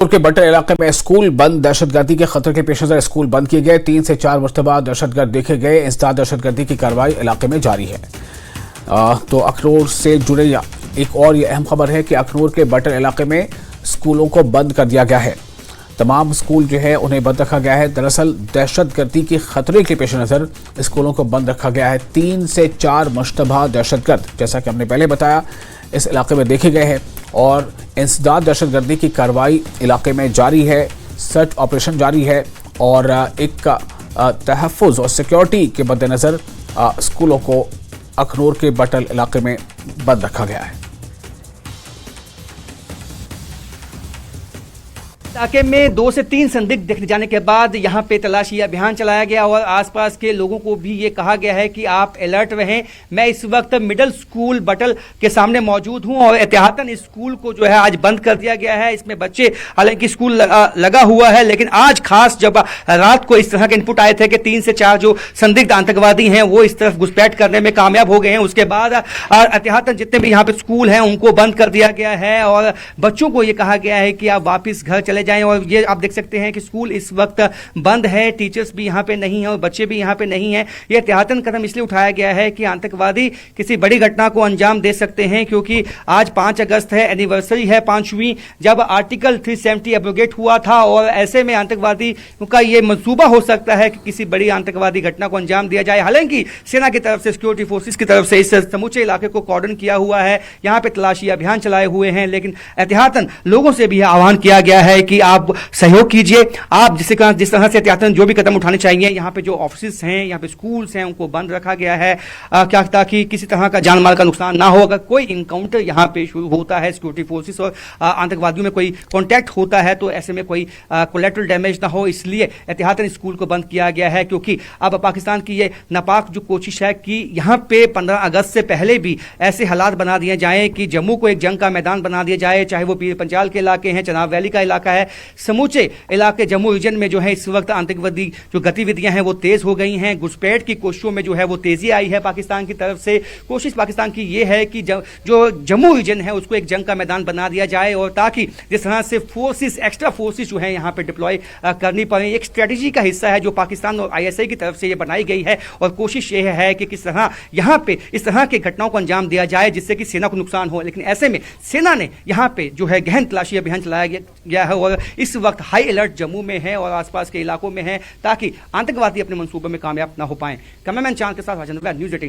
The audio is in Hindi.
के बटर इलाके में स्कूल बंद। दहशतगर्दी के खतरे के पेश नजर स्कूल बंद किए गए। 3 से 4 मरतबा दहशतगर्द देखे गए। इंसदाद दहशतगर्दी की कार्रवाई इलाके में जारी है। तो अखनूर से जुड़े एक और ये अहम खबर है कि अखनूर के बटर इलाके में स्कूलों को बंद कर दिया गया है। तमाम स्कूल जो है उन्हें बंद रखा गया है। दरअसल दहशतगर्दी के खतरे के पेश नजर स्कूलों को बंद रखा गया है। 3 से 4 मुश्तबा दहशतगर्द, जैसा कि हमने पहले बताया, इस इलाके में देखे गए हैं और इंसदाद दहशतगर्दी की कार्रवाई इलाके में जारी है। सर्च ऑपरेशन जारी है और एक तहफ़्फ़ुज़ और सिक्योरिटी के मद्देनज़र स्कूलों को अखनूर के बटल इलाके में बंद रखा गया है। इलाके में 2 से 3 संदिग्ध देखे जाने के बाद यहां पे तलाशी अभियान चलाया गया और आसपास के लोगों को भी ये कहा गया है कि आप अलर्ट रहें। मैं इस वक्त मिडिल स्कूल बटल के सामने मौजूद हूं और एहतियातन इस स्कूल को जो है आज बंद कर दिया गया है। इसमें बच्चे, हालांकि स्कूल लगा हुआ है, लेकिन आज खास जब रात को इस तरह के इनपुट आए थे कि 3 से 4 जो संदिग्ध आतंकवादी हैं वो इस तरफ घुसपैठ करने में कामयाब हो गए हैं, उसके बाद एहतियातन जितने भी यहाँ पे स्कूल हैं उनको बंद कर दिया गया है और बच्चों को ये कहा गया है कि आप वापिस घर चले जाएं। और ये आप देख सकते हैं कि स्कूल इस वक्त बंद है, टीचर्स भी यहाँ पे नहीं है और बच्चे भी यहाँ पे नहीं है। ये एहतियातन कदम इसलिए उठाया गया है कि आतंकवादी किसी बड़ी घटना को अंजाम दे सकते हैं, क्योंकि आज 5 अगस्त है, एनिवर्सरी है 5वीं, जब आर्टिकल 370 एब्रोगेट हुआ था और ऐसे में आतंकवादी का ये मंसूबा हो सकता है कि किसी बड़ी आतंकवादी घटना को अंजाम दिया जाए। हालांकि सेना की तरफ से, सिक्योरिटी फोर्सेस की तरफ से इस समूचे इलाके को कॉर्डन किया हुआ है, यहाँ पे तलाशी अभियान चलाए हुए हैं, लेकिन एहतियातन लोगों से भी आह्वान किया गया है कि आप सहयोग कीजिए। आप जिस तरह से एहतियातन जो भी कदम उठाने चाहिए, यहाँ पे जो ऑफिस हैं, यहाँ पे स्कूल्स हैं, उनको बंद रखा गया है क्या ताकि किसी तरह का जान माल का नुकसान ना हो। अगर कोई इनकाउंटर यहाँ पे शुरू होता है, सिक्योरिटी फोर्सेस और आतंकवादियों में कोई कॉन्टैक्ट होता है, तो ऐसे में कोई कोलैटरल डैमेज ना हो, इसलिए एहतियातन स्कूल को बंद किया गया है। क्योंकि अब पाकिस्तान की ये नापाक जो कोशिश है कि यहाँ पे 15 अगस्त से पहले भी ऐसे हालात बना दिए जाए कि जम्मू को एक जंग का मैदान बना दिया जाए, चाहे वो पीर पंजाल के इलाके हैं, चनाब वैली का इलाका है, समूचे इलाके जम्मू रीजन में जो है इस वक्त आतंकवादी जो गतिविधियां हैं वो तेज हो गई हैं। घुसपैठ की कोशिशों में जो है वो तेजी आई है पाकिस्तान की तरफ से। कोशिश पाकिस्तान की ये है कि जो जम्मू रीजन है उसको एक जंग का मैदान बना दिया जाए और ताकि जिस तरह से फोर्सेस, एक्स्ट्रा फोर्सेस जो है यहाँ पे डिप्लॉय करनी पड़े, एक स्ट्रेटेजी का हिस्सा है जो पाकिस्तान और ISI की तरफ से ये बनाई गई है। और कोशिश ये है कि किस तरह यहाँ पे इस तरह के घटनाओं को अंजाम दिया जाए जिससे कि सेना को नुकसान हो। लेकिन ऐसे में सेना ने यहाँ पे जो है गहन तलाशी अभियान चलाया गया है और इस वक्त हाई अलर्ट जम्मू में है और आसपास के इलाकों में है ताकि आतंकवादी अपने मंसूबे में कामयाब ना हो पाएं। कैमरामैन चांद के साथ न्यूज़ 18।